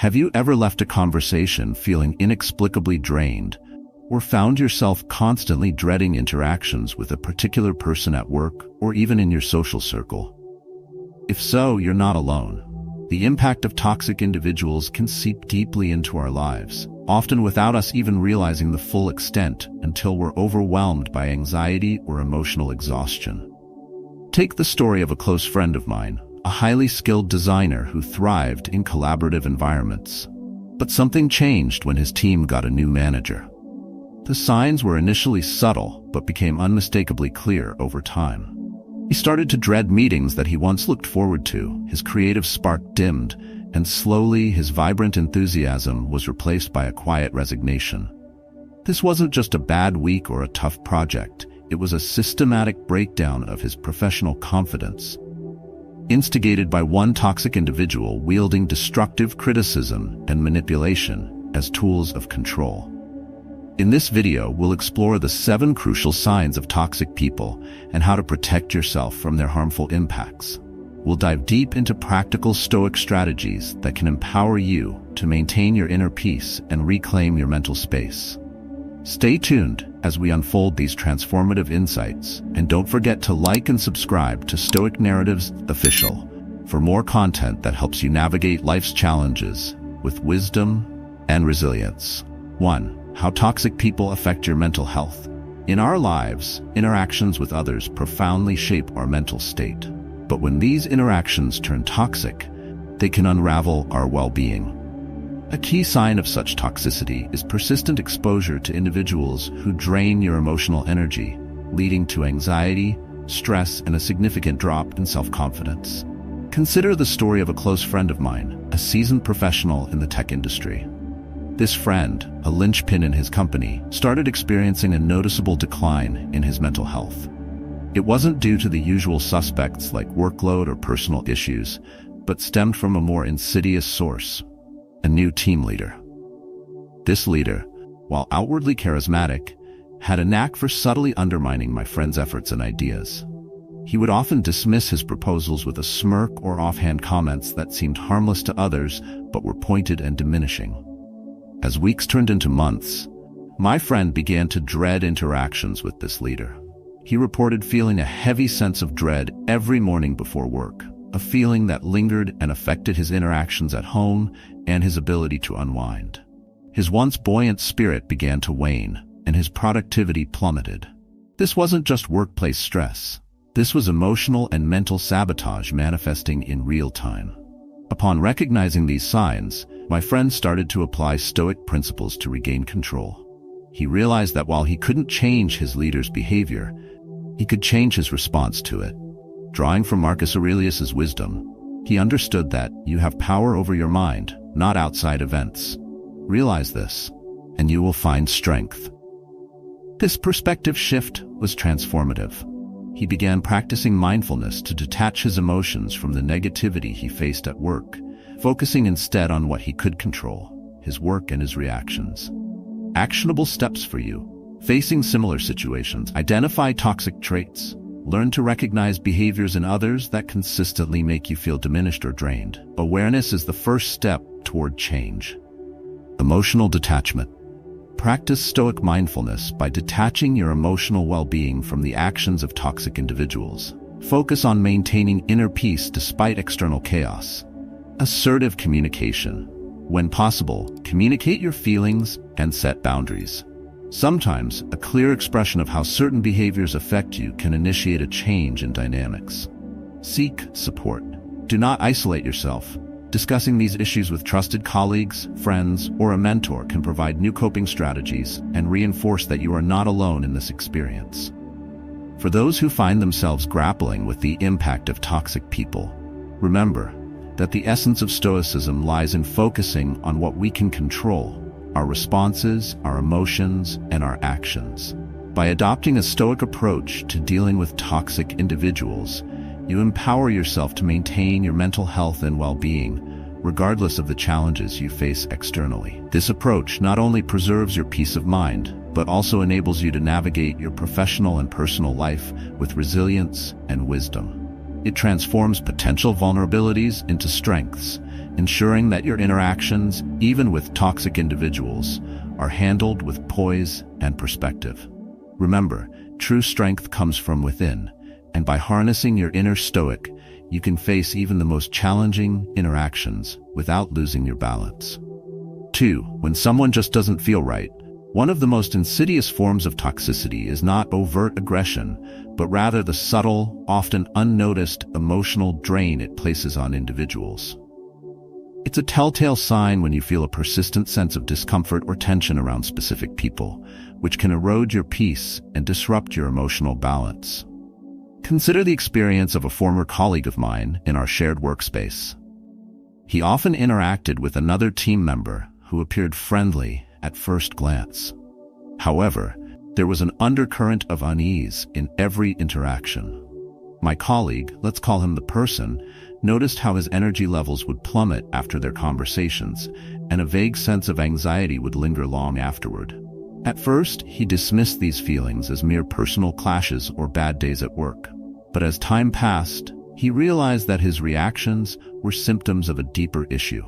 Have you ever left a conversation feeling inexplicably drained, or found yourself constantly dreading interactions with a particular person at work or even in your social circle? If so, you're not alone. The impact of toxic individuals can seep deeply into our lives, often without us even realizing the full extent until we're overwhelmed by anxiety or emotional exhaustion. Take the story of a close friend of mine, a highly skilled designer who thrived in collaborative environments. But something changed when his team got a new manager. The signs were initially subtle, but became unmistakably clear over time. He started to dread meetings that he once looked forward to, his creative spark dimmed, and slowly his vibrant enthusiasm was replaced by a quiet resignation. This wasn't just a bad week or a tough project, it was a systematic breakdown of his professional confidence, instigated by one toxic individual wielding destructive criticism and manipulation as tools of control. In this video, we'll explore the 7 crucial signs of toxic people and how to protect yourself from their harmful impacts. We'll dive deep into practical Stoic strategies that can empower you to maintain your inner peace and reclaim your mental space. Stay tuned as we unfold these transformative insights, and don't forget to like and subscribe to Stoic Narratives Official for more content that helps you navigate life's challenges with wisdom and resilience. 1. How toxic people affect your mental health. In our lives, interactions with others profoundly shape our mental state. But when these interactions turn toxic, they can unravel our well-being. A key sign of such toxicity is persistent exposure to individuals who drain your emotional energy, leading to anxiety, stress, and a significant drop in self-confidence. Consider the story of a close friend of mine, a seasoned professional in the tech industry. This friend, a linchpin in his company, started experiencing a noticeable decline in his mental health. It wasn't due to the usual suspects like workload or personal issues, but stemmed from a more insidious source: a new team leader. This leader, while outwardly charismatic, had a knack for subtly undermining my friend's efforts and ideas. He would often dismiss his proposals with a smirk or offhand comments that seemed harmless to others but were pointed and diminishing. As weeks turned into months, my friend began to dread interactions with this leader. He reported feeling a heavy sense of dread every morning before work, a feeling that lingered and affected his interactions at home and his ability to unwind. His once buoyant spirit began to wane, and his productivity plummeted. This wasn't just workplace stress. This was emotional and mental sabotage manifesting in real time. Upon recognizing these signs, my friend started to apply Stoic principles to regain control. He realized that while he couldn't change his leader's behavior, he could change his response to it. Drawing from Marcus Aurelius's wisdom, he understood that you have power over your mind, not outside events. Realize this, and you will find strength. This perspective shift was transformative. He began practicing mindfulness to detach his emotions from the negativity he faced at work, focusing instead on what he could control: his work and his reactions. Actionable steps for you. Facing similar situations: identify toxic traits. Learn to recognize behaviors in others that consistently make you feel diminished or drained. Awareness is the first step toward change. Emotional detachment. Practice Stoic mindfulness by detaching your emotional well-being from the actions of toxic individuals. Focus on maintaining inner peace despite external chaos. Assertive communication. When possible, communicate your feelings and set boundaries. Sometimes, a clear expression of how certain behaviors affect you can initiate a change in dynamics. Seek support. Do not isolate yourself. Discussing these issues with trusted colleagues, friends, or a mentor can provide new coping strategies and reinforce that you are not alone in this experience. For those who find themselves grappling with the impact of toxic people, remember that the essence of Stoicism lies in focusing on what we can control: our responses, our emotions, and our actions. By adopting a Stoic approach to dealing with toxic individuals, you empower yourself to maintain your mental health and well-being, regardless of the challenges you face externally. This approach not only preserves your peace of mind, but also enables you to navigate your professional and personal life with resilience and wisdom. It transforms potential vulnerabilities into strengths, ensuring that your interactions, even with toxic individuals, are handled with poise and perspective. Remember, true strength comes from within, and by harnessing your inner Stoic, you can face even the most challenging interactions without losing your balance. 2. When someone just doesn't feel right. One of the most insidious forms of toxicity is not overt aggression, but rather the subtle, often unnoticed emotional drain it places on individuals. It's a telltale sign when you feel a persistent sense of discomfort or tension around specific people, which can erode your peace and disrupt your emotional balance. Consider the experience of a former colleague of mine in our shared workspace. He often interacted with another team member who appeared friendly at first glance. However, there was an undercurrent of unease in every interaction. My colleague, let's call him the person, noticed how his energy levels would plummet after their conversations, and a vague sense of anxiety would linger long afterward. At first, he dismissed these feelings as mere personal clashes or bad days at work. But as time passed, he realized that his reactions were symptoms of a deeper issue.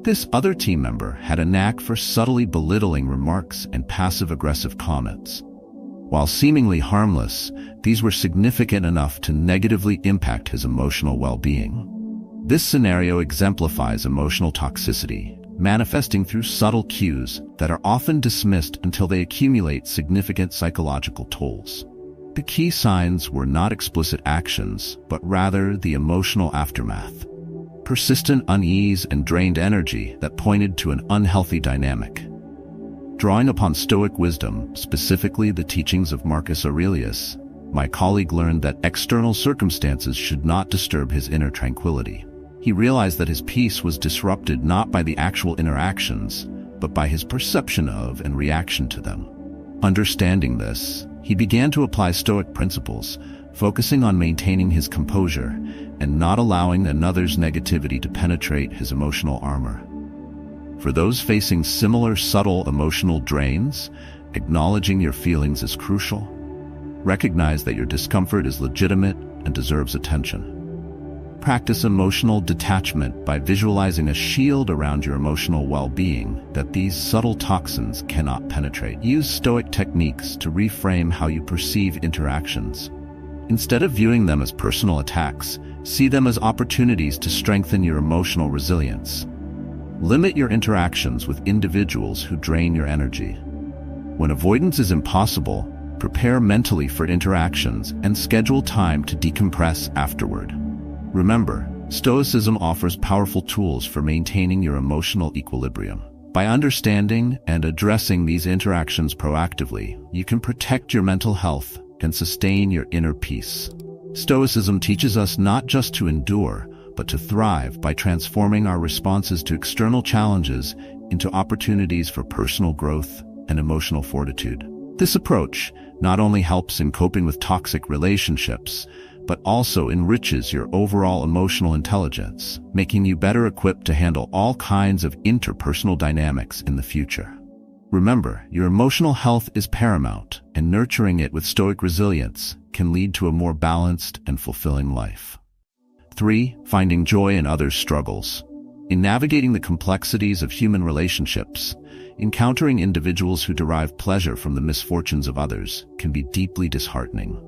This other team member had a knack for subtly belittling remarks and passive-aggressive comments. While seemingly harmless, these were significant enough to negatively impact his emotional well-being. This scenario exemplifies emotional toxicity, manifesting through subtle cues that are often dismissed until they accumulate significant psychological tolls. The key signs were not explicit actions, but rather the emotional aftermath. Persistent unease and drained energy that pointed to an unhealthy dynamic. Drawing upon Stoic wisdom, specifically the teachings of Marcus Aurelius, my colleague learned that external circumstances should not disturb his inner tranquility. He realized that his peace was disrupted not by the actual interactions, but by his perception of and reaction to them. Understanding this, he began to apply Stoic principles, focusing on maintaining his composure and not allowing another's negativity to penetrate his emotional armor. For those facing similar subtle emotional drains, acknowledging your feelings is crucial. Recognize that your discomfort is legitimate and deserves attention. Practice emotional detachment by visualizing a shield around your emotional well-being that these subtle toxins cannot penetrate. Use Stoic techniques to reframe how you perceive interactions. Instead of viewing them as personal attacks, see them as opportunities to strengthen your emotional resilience. Limit your interactions with individuals who drain your energy. When avoidance is impossible, prepare mentally for interactions and schedule time to decompress afterward. Remember, Stoicism offers powerful tools for maintaining your emotional equilibrium. By understanding and addressing these interactions proactively, you can protect your mental health and sustain your inner peace. Stoicism teaches us not just to endure, but to thrive by transforming our responses to external challenges into opportunities for personal growth and emotional fortitude. This approach not only helps in coping with toxic relationships, but also enriches your overall emotional intelligence, making you better equipped to handle all kinds of interpersonal dynamics in the future. Remember, your emotional health is paramount, and nurturing it with Stoic resilience can lead to a more balanced and fulfilling life. 3. Finding joy in others' struggles. In navigating the complexities of human relationships, encountering individuals who derive pleasure from the misfortunes of others can be deeply disheartening.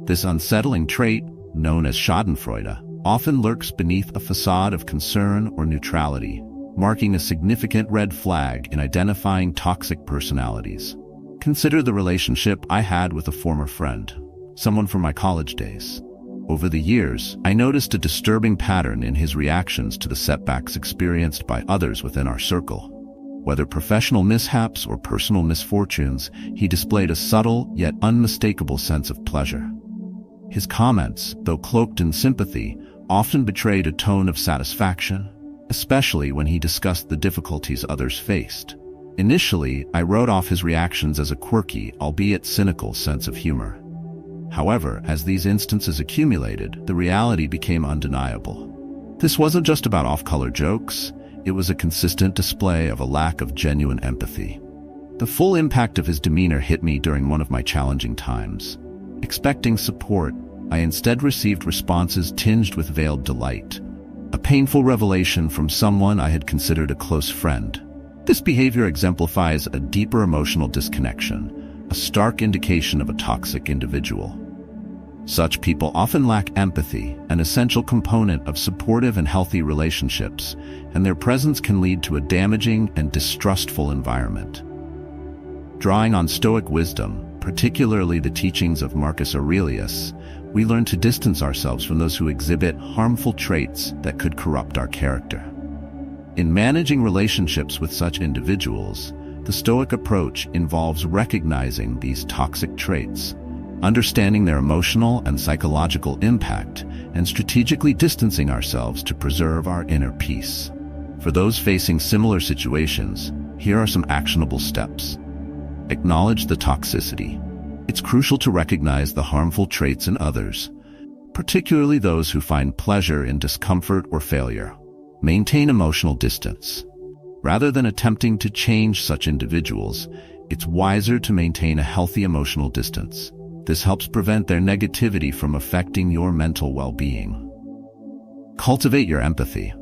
This unsettling trait, known as schadenfreude, often lurks beneath a facade of concern or neutrality, marking a significant red flag in identifying toxic personalities. Consider the relationship I had with a former friend, someone from my college days. Over the years, I noticed a disturbing pattern in his reactions to the setbacks experienced by others within our circle. Whether professional mishaps or personal misfortunes, he displayed a subtle yet unmistakable sense of pleasure. His comments, though cloaked in sympathy, often betrayed a tone of satisfaction, especially when he discussed the difficulties others faced. Initially, I wrote off his reactions as a quirky, albeit cynical sense of humor. However, as these instances accumulated, the reality became undeniable. This wasn't just about off-color jokes, it was a consistent display of a lack of genuine empathy. The full impact of his demeanor hit me during one of my challenging times. Expecting support, I instead received responses tinged with veiled delight. a painful revelation from someone I had considered a close friend. This behavior exemplifies a deeper emotional disconnection, a stark indication of a toxic individual. Such people often lack empathy, an essential component of supportive and healthy relationships, and their presence can lead to a damaging and distrustful environment. Drawing on Stoic wisdom, particularly the teachings of Marcus Aurelius, we learn to distance ourselves from those who exhibit harmful traits that could corrupt our character. In managing relationships with such individuals, the Stoic approach involves recognizing these toxic traits, understanding their emotional and psychological impact, and strategically distancing ourselves to preserve our inner peace. For those facing similar situations, here are some actionable steps. Acknowledge the toxicity. It's crucial to recognize the harmful traits in others, particularly those who find pleasure in discomfort or failure. Maintain emotional distance. Rather than attempting to change such individuals, it's wiser to maintain a healthy emotional distance. This helps prevent their negativity from affecting your mental well-being. Cultivate your empathy.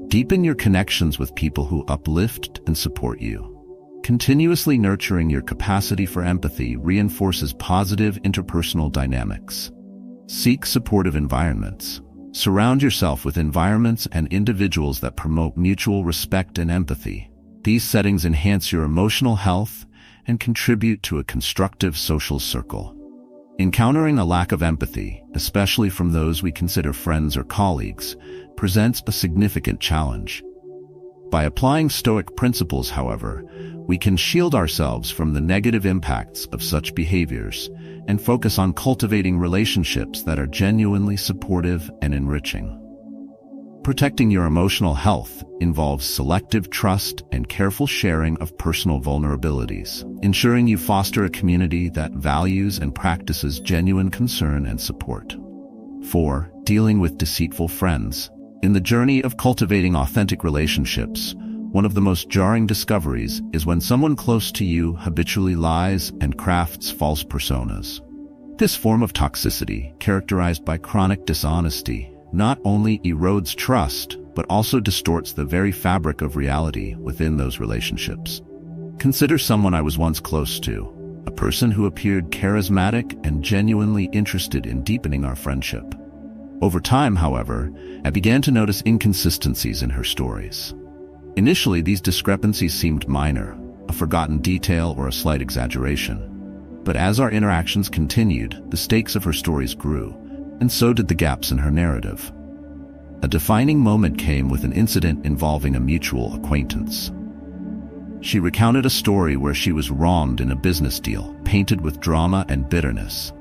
Deepen your connections with people who uplift and support you. Continuously nurturing your capacity for empathy reinforces positive interpersonal dynamics. Seek supportive environments. Surround yourself with environments and individuals that promote mutual respect and empathy. These settings enhance your emotional health and contribute to a constructive social circle. Encountering a lack of empathy, especially from those we consider friends or colleagues, presents a significant challenge. By applying Stoic principles, however, we can shield ourselves from the negative impacts of such behaviors and focus on cultivating relationships that are genuinely supportive and enriching. Protecting your emotional health involves selective trust and careful sharing of personal vulnerabilities, ensuring you foster a community that values and practices genuine concern and support. 4. Dealing with deceitful friends. In the journey of cultivating authentic relationships, one of the most jarring discoveries is when someone close to you habitually lies and crafts false personas. This form of toxicity, characterized by chronic dishonesty, not only erodes trust, but also distorts the very fabric of reality within those relationships. Consider someone I was once close to, a person who appeared charismatic and genuinely interested in deepening our friendship. Over time, however, I began to notice inconsistencies in her stories. Initially, these discrepancies seemed minor, a forgotten detail or a slight exaggeration. But as our interactions continued, the stakes of her stories grew, and so did the gaps in her narrative. A defining moment came with an incident involving a mutual acquaintance. She recounted a story where she was wronged in a business deal, painted with drama and bitterness.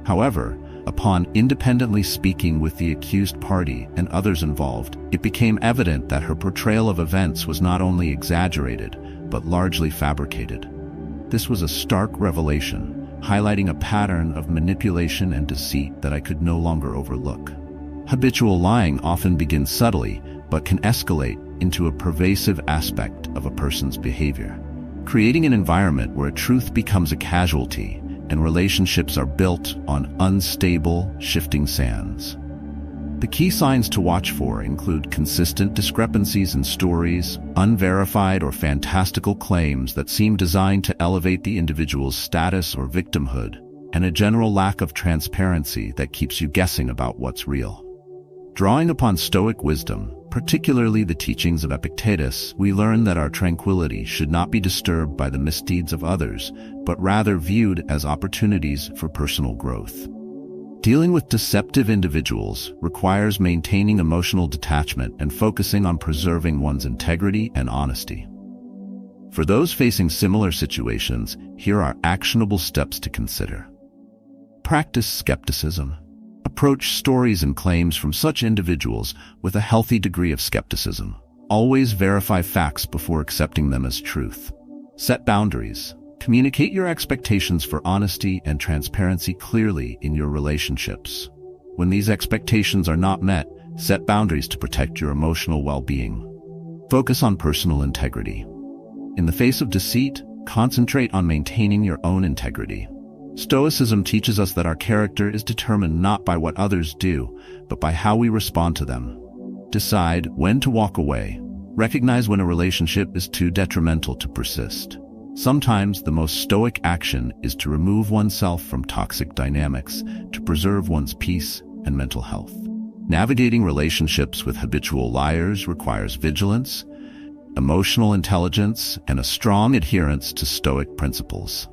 However, upon independently speaking with the accused party and others involved, it became evident that her portrayal of events was not only exaggerated, but largely fabricated. This was a stark revelation, highlighting a pattern of manipulation and deceit that I could no longer overlook. Habitual lying often begins subtly, but can escalate into a pervasive aspect of a person's behavior, creating an environment where truth becomes a casualty and relationships are built on unstable, shifting sands. The key signs to watch for include consistent discrepancies in stories, unverified or fantastical claims that seem designed to elevate the individual's status or victimhood, and a general lack of transparency that keeps you guessing about what's real. Drawing upon Stoic wisdom, particularly the teachings of Epictetus, we learn that our tranquility should not be disturbed by the misdeeds of others, but rather viewed as opportunities for personal growth. Dealing with deceptive individuals requires maintaining emotional detachment and focusing on preserving one's integrity and honesty. For those facing similar situations, here are actionable steps to consider. Practice skepticism. Approach stories and claims from such individuals with a healthy degree of skepticism. Always verify facts before accepting them as truth. Set boundaries. Communicate your expectations for honesty and transparency clearly in your relationships. When these expectations are not met, set boundaries to protect your emotional well-being. Focus on personal integrity. In the face of deceit, concentrate on maintaining your own integrity. Stoicism teaches us that our character is determined not by what others do, but by how we respond to them. Decide when to walk away. Recognize when a relationship is too detrimental to persist. Sometimes the most stoic action is to remove oneself from toxic dynamics to preserve one's peace and mental health. Navigating relationships with habitual liars requires vigilance, emotional intelligence, and a strong adherence to Stoic principles.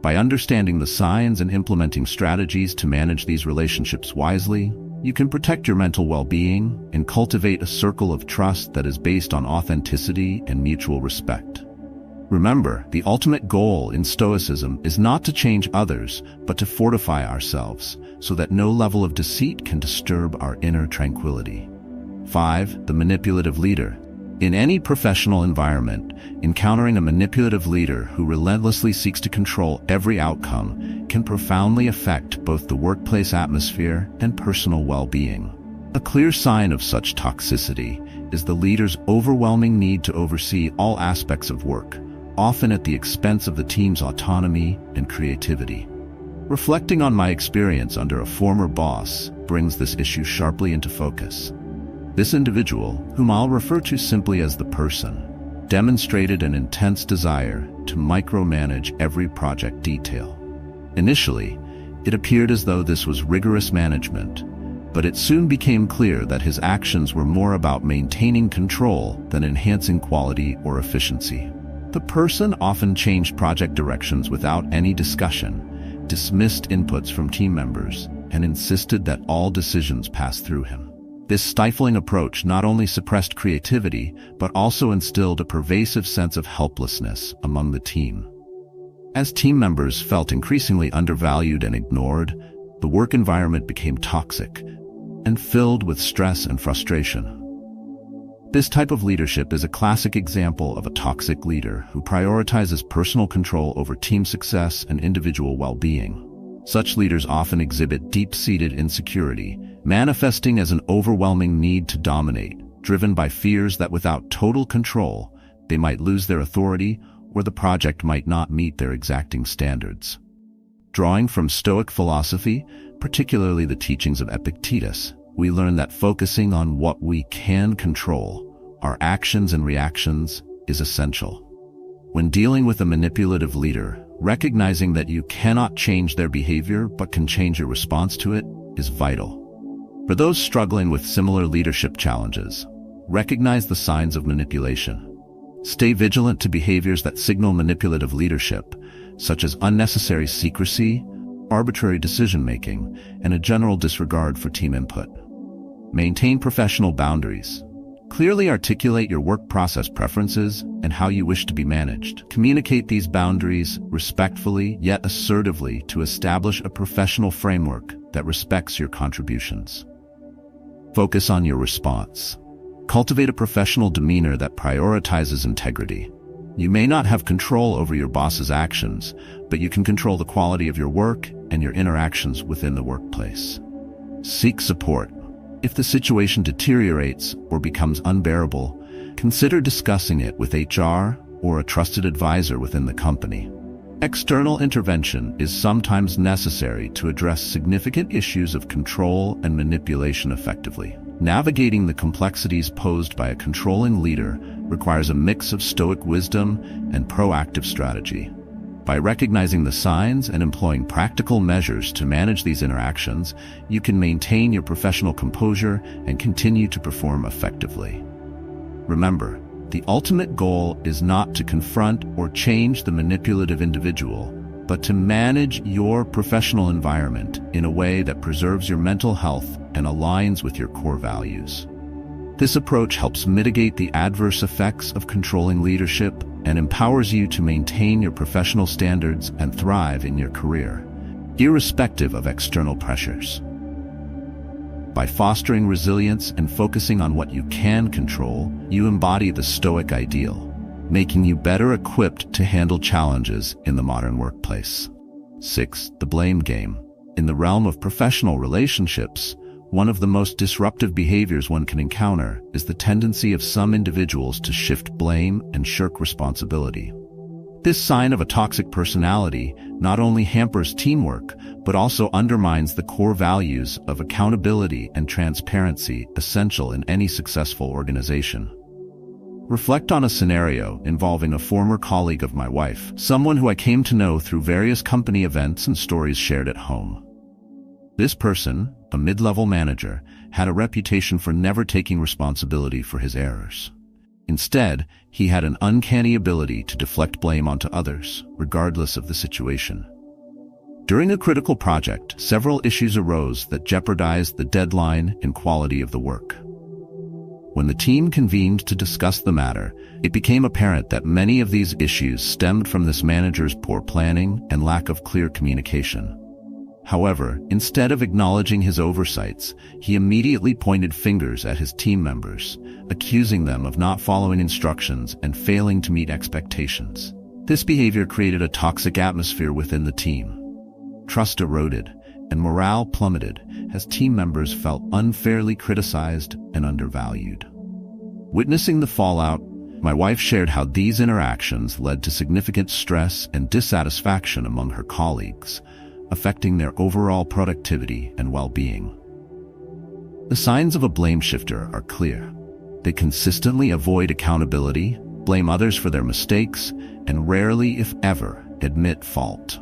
By understanding the signs and implementing strategies to manage these relationships wisely, you can protect your mental well-being and cultivate a circle of trust that is based on authenticity and mutual respect. Remember, the ultimate goal in Stoicism is not to change others, but to fortify ourselves so that no level of deceit can disturb our inner tranquility. 5. The manipulative leader. In any professional environment, encountering a manipulative leader who relentlessly seeks to control every outcome can profoundly affect both the workplace atmosphere and personal well-being. A clear sign of such toxicity is the leader's overwhelming need to oversee all aspects of work, often at the expense of the team's autonomy and creativity. Reflecting on my experience under a former boss brings this issue sharply into focus. This individual, whom I'll refer to simply as the person, demonstrated an intense desire to micromanage every project detail. Initially, it appeared as though this was rigorous management, but it soon became clear that his actions were more about maintaining control than enhancing quality or efficiency. The person often changed project directions without any discussion, dismissed inputs from team members, and insisted that all decisions pass through him. This stifling approach not only suppressed creativity, but also instilled a pervasive sense of helplessness among the team. As team members felt increasingly undervalued and ignored, the work environment became toxic and filled with stress and frustration. This type of leadership is a classic example of a toxic leader who prioritizes personal control over team success and individual well-being. Such leaders often exhibit deep-seated insecurity, manifesting as an overwhelming need to dominate, driven by fears that without total control, they might lose their authority or the project might not meet their exacting standards. Drawing from Stoic philosophy, particularly the teachings of Epictetus, we learn that focusing on what we can control, our actions and reactions, is essential. When dealing with a manipulative leader, recognizing that you cannot change their behavior but can change your response to it is vital. For those struggling with similar leadership challenges, recognize the signs of manipulation. Stay vigilant to behaviors that signal manipulative leadership, such as unnecessary secrecy, arbitrary decision-making, and a general disregard for team input. Maintain professional boundaries. Clearly articulate your work process preferences and how you wish to be managed. Communicate these boundaries respectfully yet assertively to establish a professional framework that respects your contributions. Focus on your response. Cultivate a professional demeanor that prioritizes integrity. You may not have control over your boss's actions, but you can control the quality of your work and your interactions within the workplace. Seek support. If the situation deteriorates or becomes unbearable, consider discussing it with HR or a trusted advisor within the company. External intervention is sometimes necessary to address significant issues of control and manipulation effectively. Navigating the complexities posed by a controlling leader requires a mix of Stoic wisdom and proactive strategy. By recognizing the signs and employing practical measures to manage these interactions, you can maintain your professional composure and continue to perform effectively. Remember, the ultimate goal is not to confront or change the manipulative individual, but to manage your professional environment in a way that preserves your mental health and aligns with your core values. This approach helps mitigate the adverse effects of controlling leadership and empowers you to maintain your professional standards and thrive in your career, irrespective of external pressures. By fostering resilience and focusing on what you can control, you embody the Stoic ideal, making you better equipped to handle challenges in the modern workplace. 6. The blame game. In the realm of professional relationships, one of the most disruptive behaviors one can encounter is the tendency of some individuals to shift blame and shirk responsibility. This sign of a toxic personality not only hampers teamwork, but also undermines the core values of accountability and transparency essential in any successful organization. Reflect on a scenario involving a former colleague of my wife, someone who I came to know through various company events and stories shared at home. This person, a mid-level manager, had a reputation for never taking responsibility for his errors. Instead, he had an uncanny ability to deflect blame onto others, regardless of the situation. During a critical project, several issues arose that jeopardized the deadline and quality of the work. When the team convened to discuss the matter, it became apparent that many of these issues stemmed from this manager's poor planning and lack of clear communication. However, instead of acknowledging his oversights, he immediately pointed fingers at his team members, accusing them of not following instructions and failing to meet expectations. This behavior created a toxic atmosphere within the team. Trust eroded, and morale plummeted as team members felt unfairly criticized and undervalued. Witnessing the fallout, my wife shared how these interactions led to significant stress and dissatisfaction among her colleagues, affecting their overall productivity and well-being. The signs of a blame shifter are clear. They consistently avoid accountability, blame others for their mistakes, and rarely, if ever, admit fault.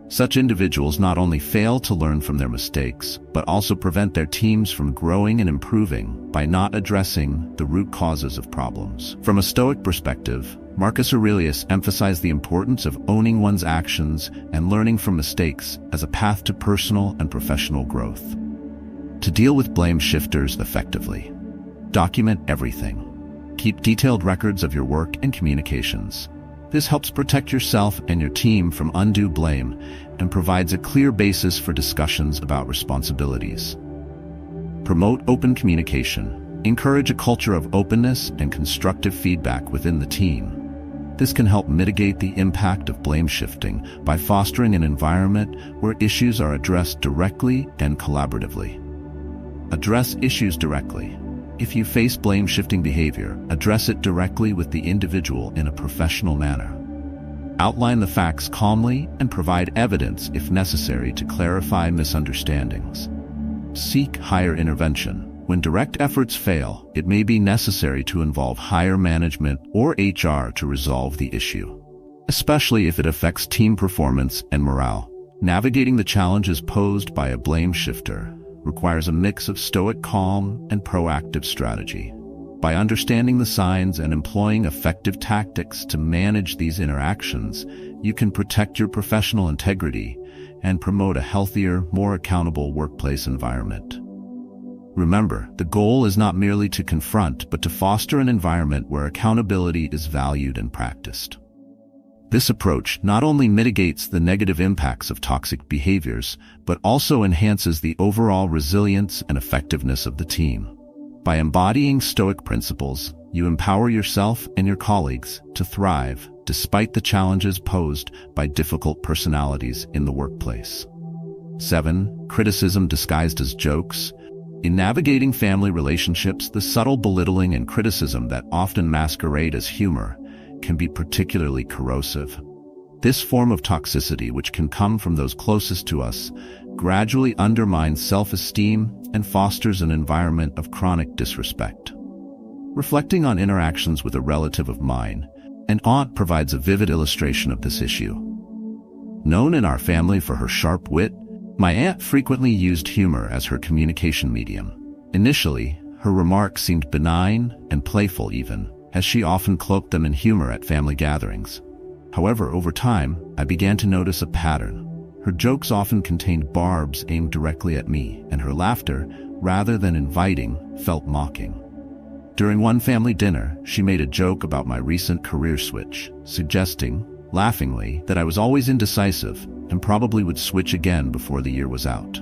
Such individuals not only fail to learn from their mistakes, but also prevent their teams from growing and improving by not addressing the root causes of problems. From a Stoic perspective, Marcus Aurelius emphasized the importance of owning one's actions and learning from mistakes as a path to personal and professional growth. To deal with blame shifters effectively, document everything. Keep detailed records of your work and communications. This helps protect yourself and your team from undue blame and provides a clear basis for discussions about responsibilities. Promote open communication. Encourage a culture of openness and constructive feedback within the team. This can help mitigate the impact of blame shifting by fostering an environment where issues are addressed directly and collaboratively. Address issues directly. If you face blame-shifting behavior, address it directly with the individual in a professional manner. Outline the facts calmly and provide evidence if necessary to clarify misunderstandings. Seek higher intervention. When direct efforts fail, it may be necessary to involve higher management or HR to resolve the issue, especially if it affects team performance and morale. Navigating the challenges posed by a blame shifter requires a mix of stoic calm and proactive strategy. By understanding the signs and employing effective tactics to manage these interactions, you can protect your professional integrity and promote a healthier, more accountable workplace environment. Remember, the goal is not merely to confront, but to foster an environment where accountability is valued and practiced. This approach not only mitigates the negative impacts of toxic behaviors, but also enhances the overall resilience and effectiveness of the team. By embodying Stoic principles, you empower yourself and your colleagues to thrive despite the challenges posed by difficult personalities in the workplace. 7. Criticism disguised as jokes. In navigating family relationships, the subtle belittling and criticism that often masquerade as humor can be particularly corrosive. This form of toxicity, which can come from those closest to us, gradually undermines self-esteem and fosters an environment of chronic disrespect. Reflecting on interactions with a relative of mine, an aunt provides a vivid illustration of this issue. Known in our family for her sharp wit, my aunt frequently used humor as her communication medium. Initially, her remarks seemed benign and playful even, as she often cloaked them in humor at family gatherings. However, over time, I began to notice a pattern. Her jokes often contained barbs aimed directly at me, and her laughter, rather than inviting, felt mocking. During one family dinner, she made a joke about my recent career switch, suggesting, laughingly, that I was always indecisive and probably would switch again before the year was out.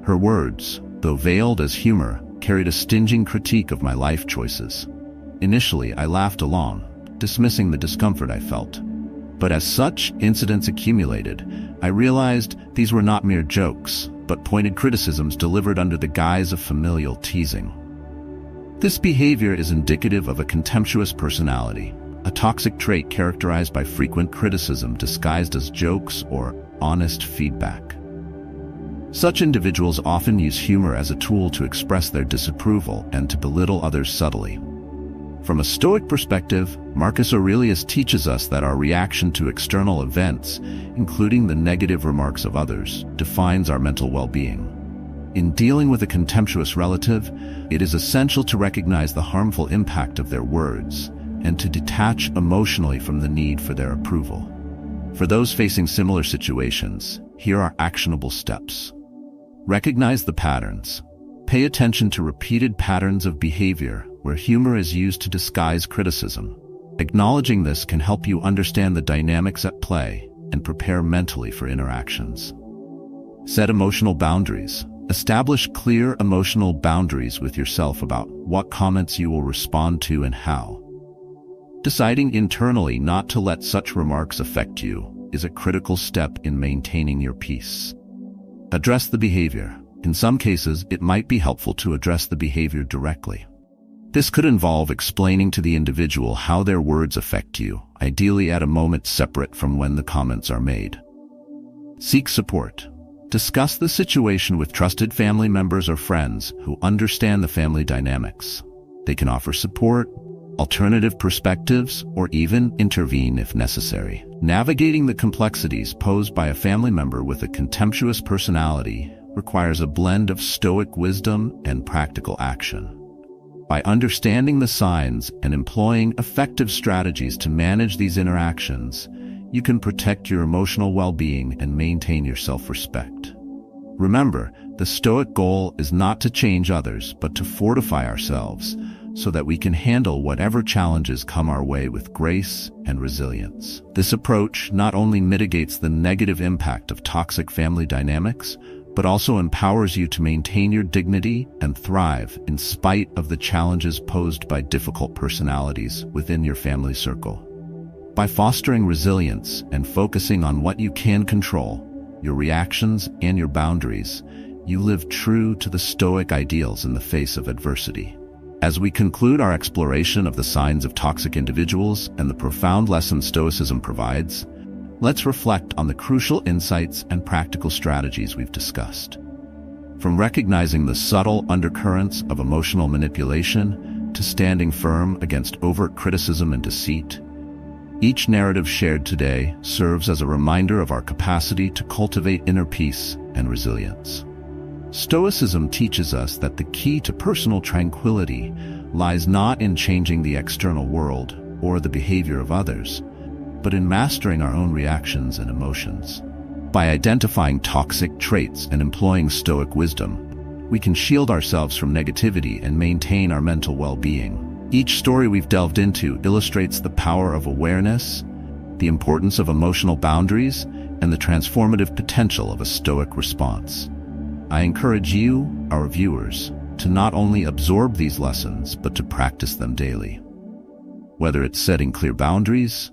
Her words, though veiled as humor, carried a stinging critique of my life choices. Initially, I laughed along, dismissing the discomfort I felt. But as such incidents accumulated, I realized these were not mere jokes, but pointed criticisms delivered under the guise of familial teasing. This behavior is indicative of a contemptuous personality, a toxic trait characterized by frequent criticism disguised as jokes or honest feedback. Such individuals often use humor as a tool to express their disapproval and to belittle others subtly. From a Stoic perspective, Marcus Aurelius teaches us that our reaction to external events, including the negative remarks of others, defines our mental well-being. In dealing with a contemptuous relative, it is essential to recognize the harmful impact of their words and to detach emotionally from the need for their approval. For those facing similar situations, here are actionable steps. Recognize the patterns. Pay attention to repeated patterns of behavior where humor is used to disguise criticism. Acknowledging this can help you understand the dynamics at play and prepare mentally for interactions. Set emotional boundaries. Establish clear emotional boundaries with yourself about what comments you will respond to and how. Deciding internally not to let such remarks affect you is a critical step in maintaining your peace. Address the behavior. In some cases, it might be helpful to address the behavior directly. This could involve explaining to the individual how their words affect you, ideally at a moment separate from when the comments are made. Seek support. Discuss the situation with trusted family members or friends who understand the family dynamics. They can offer support, alternative perspectives, or even intervene if necessary. Navigating the complexities posed by a family member with a contemptuous personality requires a blend of Stoic wisdom and practical action. By understanding the signs and employing effective strategies to manage these interactions, you can protect your emotional well-being and maintain your self-respect. Remember, the Stoic goal is not to change others, but to fortify ourselves so that we can handle whatever challenges come our way with grace and resilience. This approach not only mitigates the negative impact of toxic family dynamics, but also empowers you to maintain your dignity and thrive in spite of the challenges posed by difficult personalities within your family circle. By fostering resilience and focusing on what you can control, your reactions and your boundaries, you live true to the Stoic ideals in the face of adversity. As we conclude our exploration of the signs of toxic individuals and the profound lessons Stoicism provides, let's reflect on the crucial insights and practical strategies we've discussed. From recognizing the subtle undercurrents of emotional manipulation to standing firm against overt criticism and deceit, each narrative shared today serves as a reminder of our capacity to cultivate inner peace and resilience. Stoicism teaches us that the key to personal tranquility lies not in changing the external world or the behavior of others, but in mastering our own reactions and emotions. By identifying toxic traits and employing Stoic wisdom, we can shield ourselves from negativity and maintain our mental well-being. Each story we've delved into illustrates the power of awareness, the importance of emotional boundaries, and the transformative potential of a Stoic response. I encourage you, our viewers, to not only absorb these lessons, but to practice them daily. Whether it's setting clear boundaries,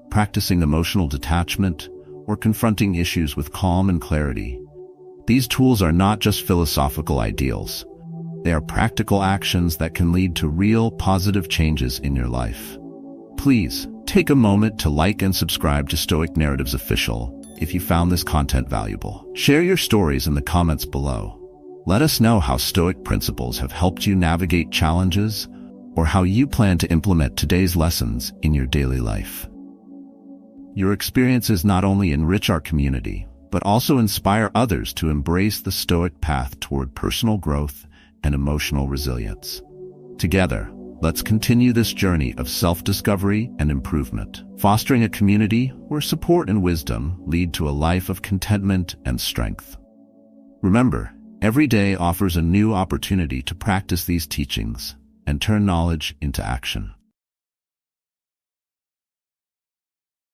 practicing emotional detachment, or confronting issues with calm and clarity, these tools are not just philosophical ideals. They are practical actions that can lead to real positive changes in your life. Please take a moment to like and subscribe to Stoic Narratives Official if you found this content valuable. Share your stories in the comments below. Let us know how Stoic principles have helped you navigate challenges or how you plan to implement today's lessons in your daily life. Your experiences not only enrich our community, but also inspire others to embrace the Stoic path toward personal growth and emotional resilience. Together, let's continue this journey of self-discovery and improvement, fostering a community where support and wisdom lead to a life of contentment and strength. Remember, every day offers a new opportunity to practice these teachings and turn knowledge into action.